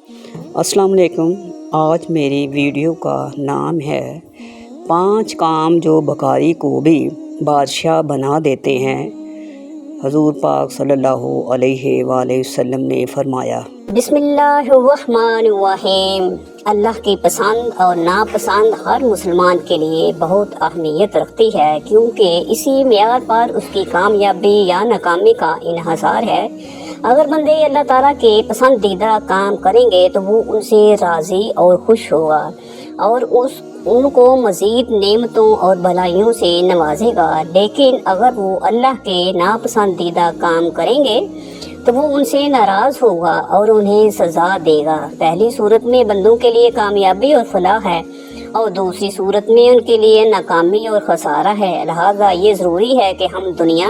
السلام علیکم۔ آج میری ویڈیو کا نام ہے 5 کام جو بھکاری کو بھی بادشاہ بنا دیتے ہیں۔ حضور پاک صلی اللہ علیہ وآلہ وسلم نے فرمایا، بسم اللہ الرحمن الرحیم۔ اللہ کی پسند اور ناپسند ہر مسلمان کے لیے بہت اہمیت رکھتی ہے، کیونکہ اسی معیار پر اس کی کامیابی یا ناکامی کا انحصار ہے۔ اگر بندے اللہ تعالیٰ کے پسندیدہ کام کریں گے تو وہ ان سے راضی اور خوش ہوگا اور ان کو مزید نعمتوں اور بھلائیوں سے نوازے گا۔ لیکن اگر وہ اللہ کے ناپسندیدہ کام کریں گے تو وہ ان سے ناراض ہوگا اور انہیں سزا دے گا۔ پہلی صورت میں بندوں کے لیے کامیابی اور فلاح ہے اور دوسری صورت میں ان کے لیے ناکامی اور خسارہ ہے۔ لہٰذا یہ ضروری ہے کہ ہم دنیا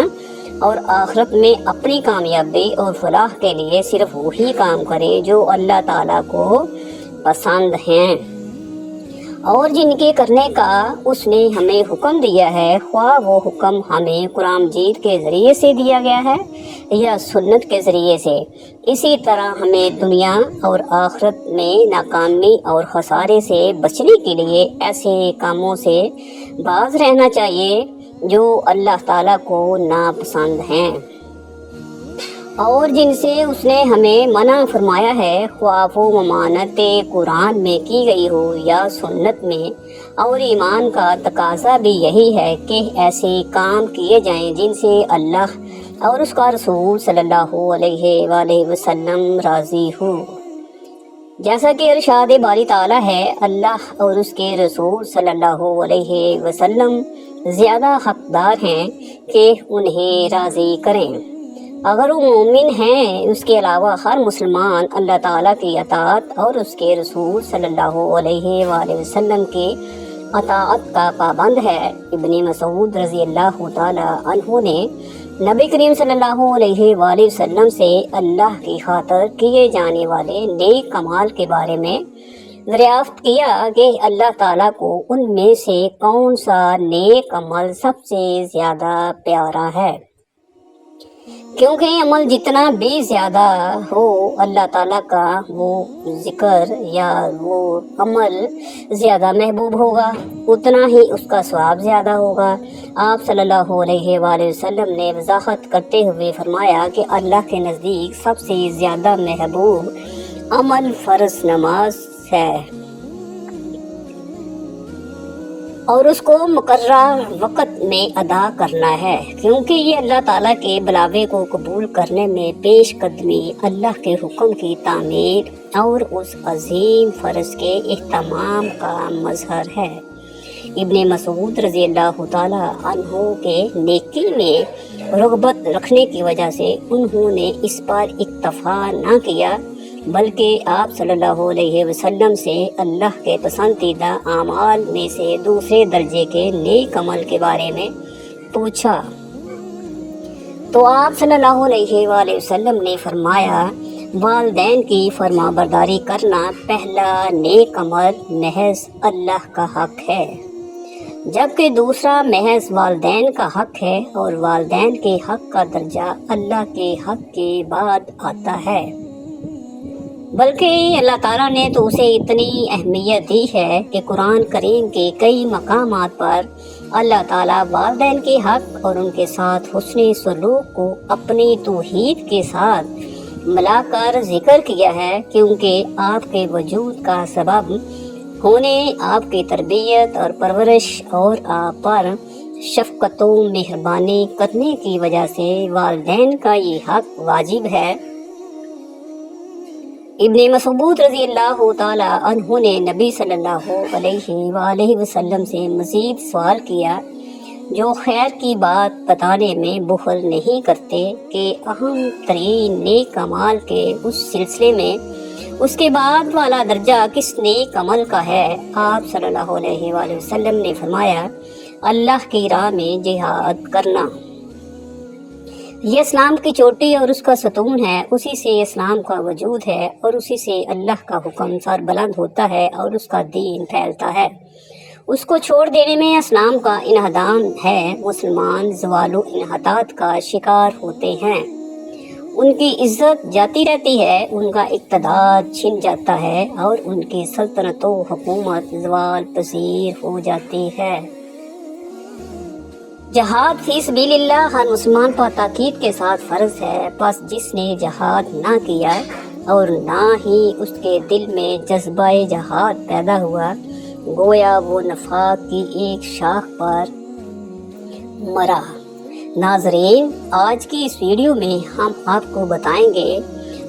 اور آخرت میں اپنی کامیابی اور فلاح کے لیے صرف وہی کام کریں جو اللہ تعالیٰ کو پسند ہیں اور جن کے کرنے کا اس نے ہمیں حکم دیا ہے، خواہ وہ حکم ہمیں قرآن مجید کے ذریعے سے دیا گیا ہے یا سنت کے ذریعے سے۔ اسی طرح ہمیں دنیا اور آخرت میں ناکامی اور خسارے سے بچنے کے لیے ایسے کاموں سے باز رہنا چاہیے جو اللہ تعالیٰ کو ناپسند ہیں اور جن سے اس نے ہمیں منع فرمایا ہے، خواہ وہ ممانعت قرآن میں کی گئی ہو یا سنت میں۔ اور ایمان کا تقاضا بھی یہی ہے کہ ایسے کام کیے جائیں جن سے اللہ اور اس کا رسول صلی اللہ علیہ وآلہ وسلم راضی ہو۔ جیسا کہ ارشاد باری تعالیٰ ہے، اللہ اور اس کے رسول صلی اللہ علیہ وسلم زیادہ حقدار ہیں کہ انہیں راضی کریں۔ اگر وہ مومن ہیں، اس کے علاوہ ہر مسلمان اللہ تعالیٰ کی اطاعت اور اس کے رسول صلی اللہ علیہ وآلہ وسلم کی اطاعت کا پابند ہے۔ ابن مسعود رضی اللہ تعالیٰ عنہ نے نبی کریم صلی اللہ علیہ وآلہ وسلم سے اللہ کی خاطر کیے جانے والے نیک اعمال کے بارے میں دریافت کیا کہ اللہ تعالیٰ کو ان میں سے کون سا نیک عمل سب سے زیادہ پیارا ہے، کیونکہ عمل جتنا بھی زیادہ ہو اللہ تعالیٰ کا وہ ذکر یا وہ عمل زیادہ محبوب ہوگا، اتنا ہی اس کا ثواب زیادہ ہوگا۔ آپ صلی اللہ علیہ وآلہ وسلم نے وضاحت کرتے ہوئے فرمایا کہ اللہ کے نزدیک سب سے زیادہ محبوب عمل فرض نماز ہے اور اس کو مقررہ وقت میں ادا کرنا ہے، کیونکہ یہ اللہ تعالیٰ کے بلاوے کو قبول کرنے میں پیش قدمی، اللہ کے حکم کی تعمیر اور اس عظیم فرض کے اہتمام کا مظہر ہے۔ ابن مسعود رضی اللہ تعالیٰ عنہ کے نیکی میں رغبت رکھنے کی وجہ سے انہوں نے اس پر اکتفا نہ کیا، بلکہ آپ صلی اللہ علیہ وسلم سے اللہ کے پسندیدہ اعمال میں سے دوسرے درجے کے نیک عمل کے بارے میں پوچھا تو آپ صلی اللہ علیہ وآلہ وسلم نے فرمایا، والدین کی فرما برداری کرنا پہلا نیک عمل محض اللہ کا حق ہے، جبکہ دوسرا محض والدین کا حق ہے اور والدین کے حق کا درجہ اللہ کے حق کے بعد آتا ہے۔ بلکہ اللہ تعالیٰ نے تو اسے اتنی اہمیت دی ہے کہ قرآن کریم کے کئی مقامات پر اللہ تعالیٰ والدین کے حق اور ان کے ساتھ حسن سلوک کو اپنی توحید کے ساتھ ملا کر ذکر کیا ہے، کیونکہ آپ کے وجود کا سبب ہونے، آپ کی تربیت اور پرورش اور آپ پر شفقت و مہربانی کرنے کی وجہ سے والدین کا یہ حق واجب ہے۔ ابن مسعود رضی اللہ تعالیٰ عنہ نے نبی صلی اللہ علیہ وآلہ وسلم سے مزید سوال کیا، جو خیر کی بات بتانے میں بخل نہیں کرتے کہ اہم ترین نیک اعمال کے اس سلسلے میں اس کے بعد والا درجہ کس نیک عمل کا ہے؟ آپ صلی اللہ علیہ وآلہ وسلم نے فرمایا، اللہ کی راہ میں جہاد کرنا۔ یہ اسلام کی چوٹی اور اس کا ستون ہے، اسی سے اسلام کا وجود ہے اور اسی سے اللہ کا حکم سر بلند ہوتا ہے اور اس کا دین پھیلتا ہے۔ اس کو چھوڑ دینے میں اسلام کا انہدام ہے، مسلمان زوال و انحطاط کا شکار ہوتے ہیں۔ ان کی عزت جاتی رہتی ہے، ان کا اقتدار چھن جاتا ہے اور ان کی سلطنت و حکومت زوال پذیر ہو جاتی ہے۔ جہاد فی سبیل اللہ ہر مسلمان پر تاکید کے ساتھ فرض ہے، بس جس نے جہاد نہ کیا اور نہ ہی اس کے دل میں جذبہ جہاد پیدا ہوا، گویا وہ نفاق کی ایک شاخ پر مرا۔ ناظرین، آج کی اس ویڈیو میں ہم آپ کو بتائیں گے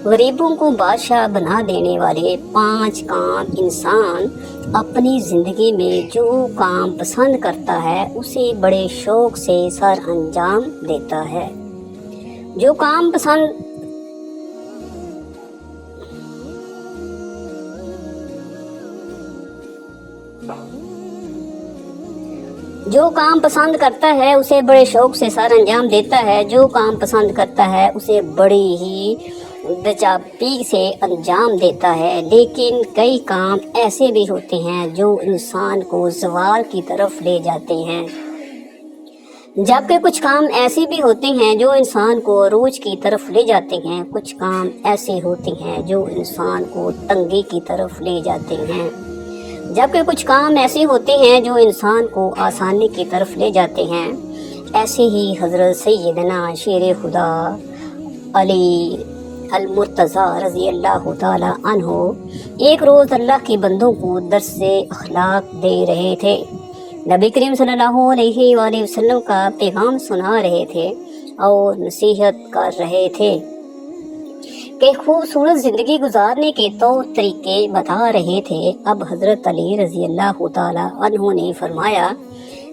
غریبوں کو بادشاہ بنا دینے والے 5 کام۔ انسان اپنی زندگی میں جو کام پسند کرتا ہے اسے بڑے شوق سے سر انجام دیتا ہے۔ جو کام پسند کرتا ہے اسے بڑے شوق سے سر انجام دیتا ہے۔ جو کام پسند کرتا ہے اسے بڑی ہی بےچاپی سے انجام دیتا ہے۔ لیکن کئی کام ایسے بھی ہوتے ہیں جو انسان کو زوال کی طرف لے جاتے ہیں، جبکہ کچھ کام ایسے بھی ہوتے ہیں جو انسان کو عروج کی طرف لے جاتے ہیں۔ کچھ کام ایسے ہوتے ہیں جو انسان کو تنگی کی طرف لے جاتے ہیں، جبکہ کچھ کام ایسے ہوتے ہیں جو انسان کو آسانی کی طرف لے جاتے ہیں۔ ایسے ہی حضرت سیدنا شیر خدا علی المرتضیٰ رضی اللہ تعالی عنہ ایک روز اللہ کے بندوں کو درس اخلاق دے رہے تھے۔ نبی کریم صلی اللہ علیہ وآلہ وسلم کا پیغام سنا رہے تھے اور نصیحت کر رہے تھے کہ خوبصورت زندگی گزارنے کے طور طریقے بتا رہے تھے۔ اب حضرت علی رضی اللہ تعالی عنہ نے فرمایا،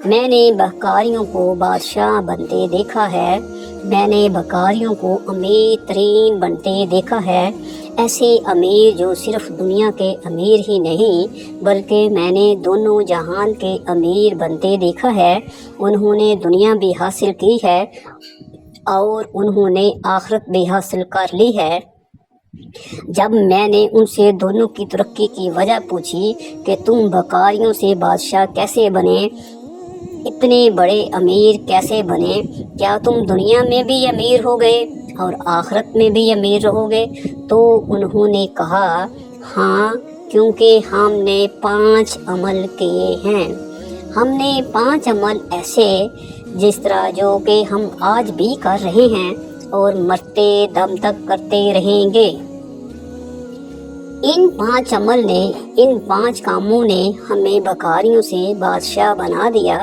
میں نے بکاریوں کو بادشاہ بنتے دیکھا ہے، میں نے بکاریوں کو امیر ترین بنتے دیکھا ہے، ایسے امیر جو صرف دنیا کے امیر ہی نہیں بلکہ میں نے دونوں جہان کے امیر بنتے دیکھا ہے۔ انہوں نے دنیا بھی حاصل کی ہے اور انہوں نے آخرت بھی حاصل کر لی ہے۔ جب میں نے ان سے دونوں کی ترقی کی وجہ پوچھی کہ تم بکاریوں سے بادشاہ کیسے بنے، اتنے بڑے امیر کیسے بنے، کیا تم دنیا میں بھی امیر ہو گئے اور آخرت میں بھی امیر رہو گے؟ تو انہوں نے کہا، ہاں، کیونکہ ہم نے 5 عمل کیے ہیں۔ ہم نے 5 عمل ایسے جس طرح جو کہ ہم آج بھی کر رہے ہیں اور مرتے دم تک کرتے رہیں گے۔ ان 5 عمل نے، ان 5 کاموں نے ہمیں بکاریوں سے بادشاہ بنا دیا۔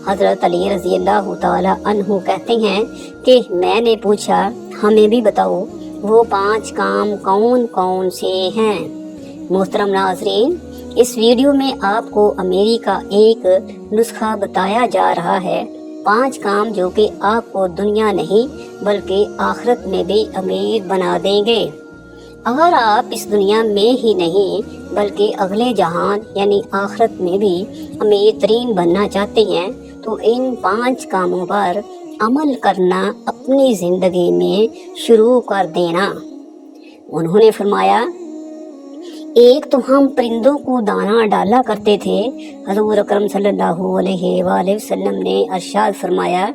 حضرت علی رضی اللہ تعالی عنہ کہتے ہیں کہ میں نے پوچھا، ہمیں بھی بتاؤ وہ 5 کام کون کون سے ہیں۔ محترم ناظرین، اس ویڈیو میں آپ کو امیری کا ایک نسخہ بتایا جا رہا ہے، 5 کام جو کہ آپ کو دنیا نہیں بلکہ آخرت میں بھی امیر بنا دیں گے۔ اگر آپ اس دنیا میں ہی نہیں بلکہ اگلے جہان یعنی آخرت میں بھی امیر ترین بننا چاہتے ہیں تو ان 5 کاموں پر عمل کرنا اپنی زندگی میں شروع کر دینا۔ انہوں نے فرمایا، ایک تو ہم پرندوں کو دانہ ڈالا کرتے تھے۔ حضور اکرم صلی اللہ علیہ وآلہ وسلم نے ارشاد فرمایا،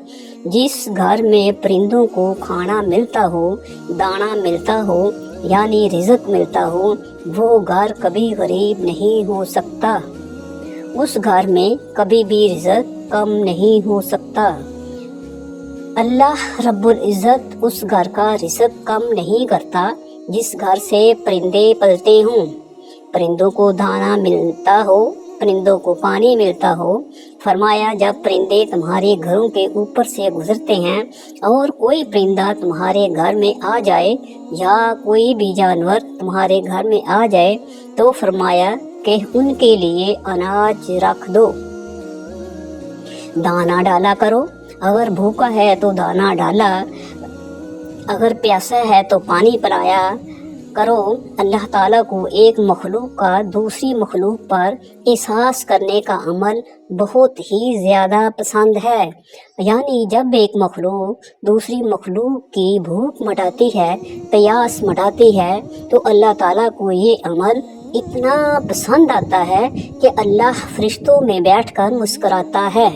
جس گھر میں پرندوں کو کھانا ملتا ہو، دانہ ملتا ہو یعنی رزق ملتا ہو، وہ گھر کبھی غریب نہیں ہو سکتا، اس گھر میں کبھی بھی رزق کم نہیں ہو سکتا۔ اللہ رب العزت اس گھر کا رزق کم نہیں کرتا جس گھر سے پرندے پلتے ہوں، پرندوں کو دانہ ملتا ہو، پرندوں کو پانی ملتا ہو۔ فرمایا، جب پرندے تمہارے گھروں کے اوپر سے گزرتے ہیں اور کوئی پرندہ تمہارے گھر میں آ جائے یا کوئی بھی جانور تمہارے گھر میں آ جائے تو فرمایا کہ ان کے لیے اناج رکھ دو، دانہ ڈالا کرو۔ اگر بھوکا ہے تو دانہ ڈالا، اگر پیاسا ہے تو پانی پلایا کرو۔ اللہ تعالیٰ کو ایک مخلوق کا دوسری مخلوق پر احساس کرنے کا عمل بہت ہی زیادہ پسند ہے، یعنی جب ایک مخلوق دوسری مخلوق کی بھوک مٹاتی ہے، پیاس مٹاتی ہے، تو اللہ تعالیٰ کو یہ عمل اتنا پسند آتا ہے کہ اللہ فرشتوں میں بیٹھ کر مسکراتا ہے۔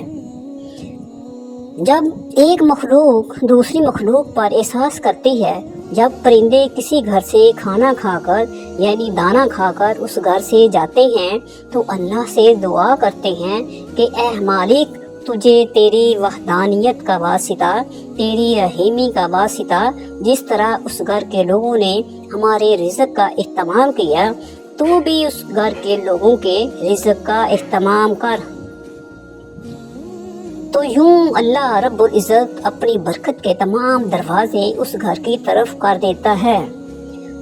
جب ایک مخلوق دوسری مخلوق پر احساس کرتی ہے، جب پرندے کسی گھر سے کھانا کھا کر یعنی دانہ کھا کر اس گھر سے جاتے ہیں تو اللہ سے دعا کرتے ہیں کہ اے مالک، تجھے تیری وحدانیت کا واسطہ، تیری رحیمی کا واسطہ، جس طرح اس گھر کے لوگوں نے ہمارے رزق کا اہتمام کیا، تو بھی اس گھر کے لوگوں کے رزق کا اہتمام کر۔ تو یوں اللہ رب العزت اپنی برکت کے تمام دروازے اس گھر کی طرف کر دیتا ہے۔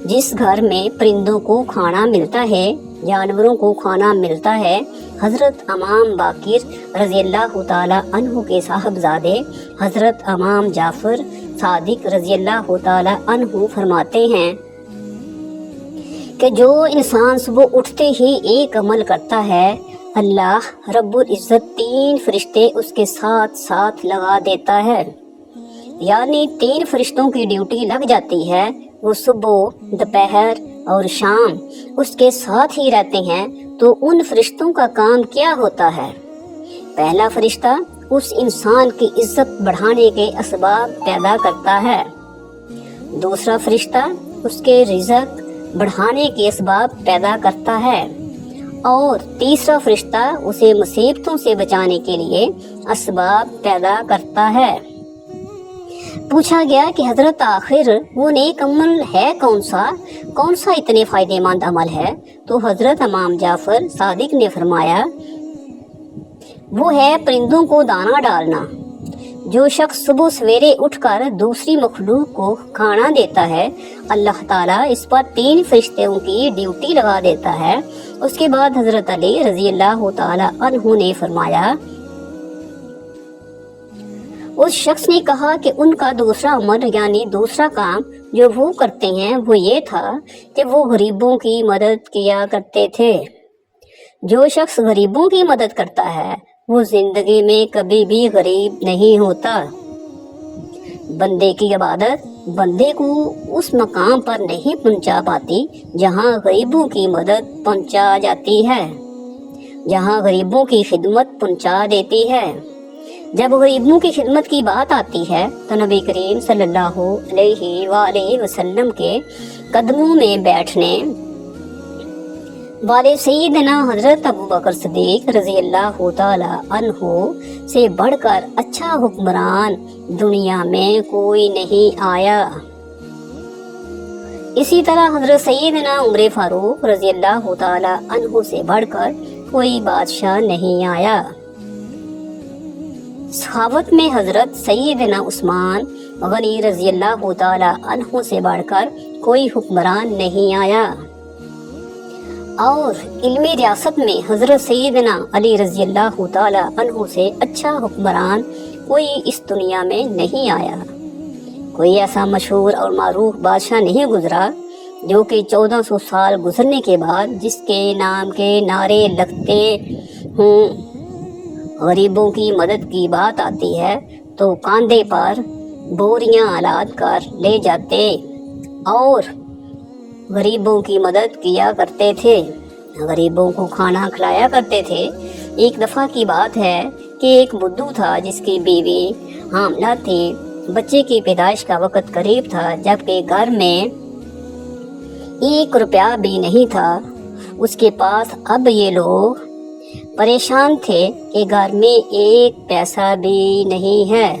جس گھر میں پرندوں کو کھانا ملتا ہے، جانوروں کو کھانا ملتا ہے، حضرت امام باقر رضی اللہ تعالی عنہ کے صاحبزادے حضرت امام جعفر صادق رضی اللہ تعالی عنہ فرماتے ہیں کہ جو انسان صبح اٹھتے ہی ایک عمل کرتا ہے، اللہ رب العزت 3 فرشتے اس کے ساتھ ساتھ لگا دیتا ہے، یعنی 3 فرشتوں کی ڈیوٹی لگ جاتی ہے۔ وہ صبح، دوپہر اور شام اس کے ساتھ ہی رہتے ہیں۔ تو ان فرشتوں کا کام کیا ہوتا ہے؟ پہلا فرشتہ اس انسان کی عزت بڑھانے کے اسباب پیدا کرتا ہے، دوسرا فرشتہ اس کے رزق بڑھانے کے اسباب پیدا کرتا ہے، اور تیسرا فرشتہ اسے مصیبتوں سے بچانے کے لیے اسباب پیدا کرتا ہے۔ پوچھا گیا کہ حضرت آخر وہ نیک عمل ہے کون سا اتنے فائدہ مند عمل ہے؟ تو حضرت امام جعفر صادق نے فرمایا، وہ ہے پرندوں کو دانہ ڈالنا۔ جو شخص صبح سویرے اٹھ کر دوسری مخلوق کو کھانا دیتا ہے، اللہ تعالیٰ اس پر 3 فرشتوں کی ڈیوٹی لگا دیتا ہے۔ اس کے بعد حضرت علی رضی اللہ تعالی عنہ نے فرمایا، اس شخص نے کہا کہ ان کا دوسرا عمل یعنی دوسرا کام جو وہ کرتے ہیں وہ یہ تھا کہ وہ غریبوں کی مدد کیا کرتے تھے۔ جو شخص غریبوں کی مدد کرتا ہے وہ زندگی میں کبھی بھی غریب نہیں ہوتا۔ بندے کی عبادت بندے کو اس مقام پر نہیں پہنچا پاتی جہاں غریبوں کی مدد پہنچا جاتی ہے، جہاں غریبوں کی خدمت پہنچا دیتی ہے۔ جب غریبوں کی خدمت کی بات آتی ہے تو نبی کریم صلی اللہ علیہ وآلہ وسلم کے قدموں میں بیٹھنے والے سیدنا حضرت ابوبکر صدیق رضی اللہ تعالی عنہ سے بڑھ کر اچھا حکمران دنیا میں کوئی نہیں آیا۔ اسی طرح حضرت سیدنا عمر فاروق رضی اللہ تعالی عنہ سے بڑھ کر کوئی بادشاہ نہیں آیا۔ سخاوت میں حضرت سیدنا عثمان غنی رضی اللہ تعالی عنہ سے بڑھ کر کوئی حکمران نہیں آیا، اور علم ریاست میں حضرت سیدنا علی رضی اللہ تعالی عنہ سے اچھا حکمران کوئی اس دنیا میں نہیں آیا۔ کوئی ایسا مشہور اور معروف بادشاہ نہیں گزرا جو کہ 1400 سال گزرنے کے بعد جس کے نام کے نعرے لگتے ہوں۔ غریبوں کی مدد کی بات آتی ہے تو کاندھے پر بوریاں لاد کر لے جاتے اور غریبوں کی مدد کیا کرتے تھے، غریبوں کو کھانا کھلایا کرتے تھے۔ ایک دفعہ کی بات ہے کہ ایک بدھو تھا جس کی بیوی حاملہ تھی، بچے کی پیدائش کا وقت قریب تھا، جبکہ گھر میں 1 روپیہ بھی نہیں تھا اس کے پاس۔ اب یہ لوگ پریشان تھے کہ گھر میں 1 پیسہ بھی نہیں ہے۔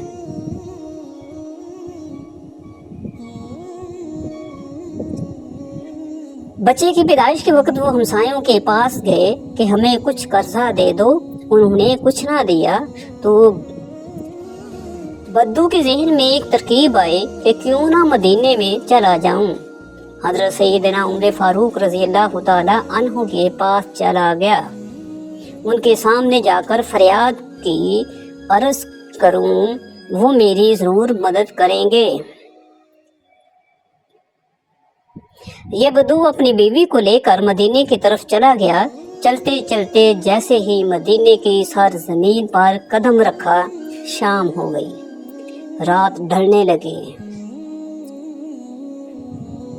بچے کی پیدائش کے وقت وہ ہمسایوں کے پاس گئے کہ ہمیں کچھ قرضہ دے دو، انہوں نے کچھ نہ دیا۔ تو بدو کے ذہن میں ایک ترکیب آئی کہ کیوں نہ مدینے میں چلا جاؤں۔ حضرت سیدنا عمر فاروق رضی اللہ تعالی عنہ کے پاس چلا گیا، ان کے سامنے جا کر فریاد کی، عرض کروں وہ میری ضرور مدد کریں گے۔ یہ بدو اپنی بیوی کو لے کر مدینے کی طرف چلا گیا۔ چلتے چلتے جیسے ہی مدینے کی سرزمین پر قدم رکھا، شام ہو گئی، رات ڈھلنے لگی۔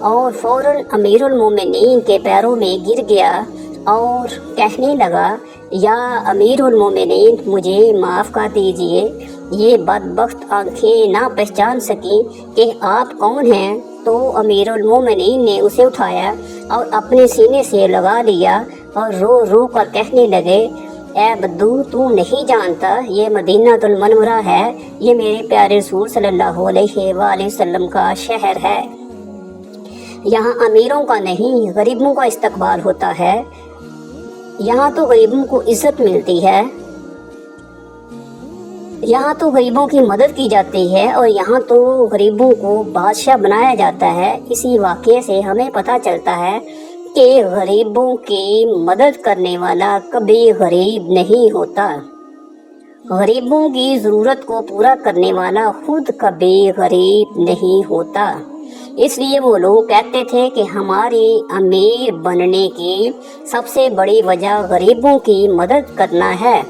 اور فوراً امیرُ المومنین کے پیروں میں گر گیا اور کہنے لگا یا امیر المومنین مجھے معاف کر دیجئے، یہ بدبخت آنکھیں نہ پہچان سکیں کہ آپ کون ہیں۔ تو امیر المومنین نے اسے اٹھایا اور اپنے سینے سے لگا لیا اور رو رو کر کہنے لگے اے بدو تو نہیں جانتا یہ مدینہ المنورہ ہے، یہ میرے پیارے رسول صلی اللہ علیہ وآلہ وسلم کا شہر ہے، یہاں امیروں کا نہیں غریبوں کا استقبال ہوتا ہے، یہاں تو غریبوں کو عزت ملتی ہے، یہاں تو غریبوں کی مدد کی جاتی ہے اور یہاں تو غریبوں کو بادشاہ بنایا جاتا ہے۔ اسی واقعے سے ہمیں پتہ چلتا ہے کہ غریبوں کی مدد کرنے والا کبھی غریب نہیں ہوتا، غریبوں کی ضرورت کو پورا کرنے والا خود کبھی غریب نہیں ہوتا۔ اس لیے وہ لوگ کہتے تھے کہ ہماری امیر بننے کی سب سے بڑی وجہ غریبوں کی مدد کرنا ہے۔